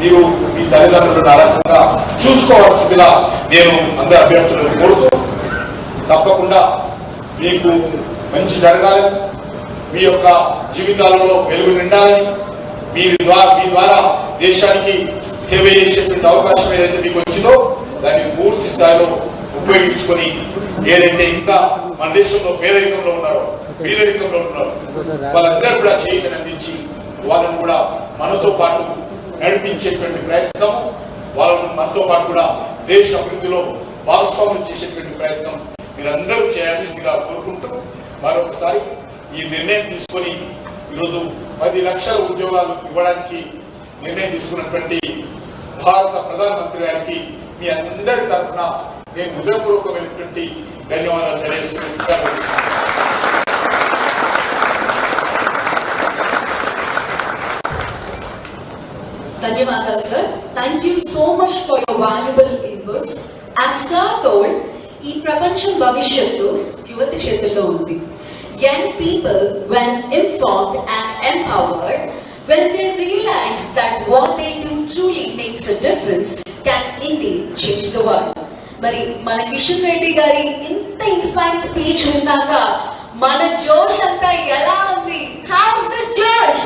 మీరు మీ తల్లిదండ్రులను ఆ రకంగా చూసుకోవాల్సిందిగా నేను అందరి అభ్యర్థులను కోరుతూ, తప్పకుండా మీకు మంచి జరగాలని, మీ యొక్క జీవితాలలో వెలుగు నిండాలని, మీ ద్వారా దేశానికి సేవ చేసేటువంటి అవకాశం ఏదైతే మీకు వచ్చిందో దాన్ని పూర్తి స్థాయిలో ఉపయోగించుకొని, ఏదైతే ఇంకా మన దేశంలో పేదరికంలో ఉన్నారో వాళ్ళందరూ కూడా చేయిని అందించి వాళ్ళను కూడా మనతో పాటు నడిపించేటువంటి ప్రయత్నం, వాళ్ళను మనతో పాటు కూడా దేశ అభివృద్ధిలో భాగస్వాములు చేసేటువంటి ప్రయత్నం మీరందరూ చేయాల్సిందిగా కోరుకుంటూ, మరొకసారి ఈ నిర్ణయం తీసుకొని ఈరోజు 10 లక్షల ఉద్యోగాలు ఇవ్వడానికి నిర్ణయం తీసుకున్నటువంటి భారత ప్రధానమంత్రి గారికి మీ అందరి తరఫున నేను హృదయపూర్వకమైనటువంటి ధన్యవాదాలు తెలియజేస్తున్నాను. ధన్యవాదాలు sir. Thank you so much for your valuable inputs. As sir told, ఈ ప్రపంచం భవిష్యత్తు యువతి చేతుల్లో ఉంది. Young people, when informed and empowered, when they realize that what they do truly makes a difference, can indeed change the world. మరి మన కిషన్ రెడ్డి గారి ఇంత ఇన్స్పైరింగ్ స్పీచ్ విన్నాక మన జోష్ అంతా ఎలా ఉంది? How's the Josh?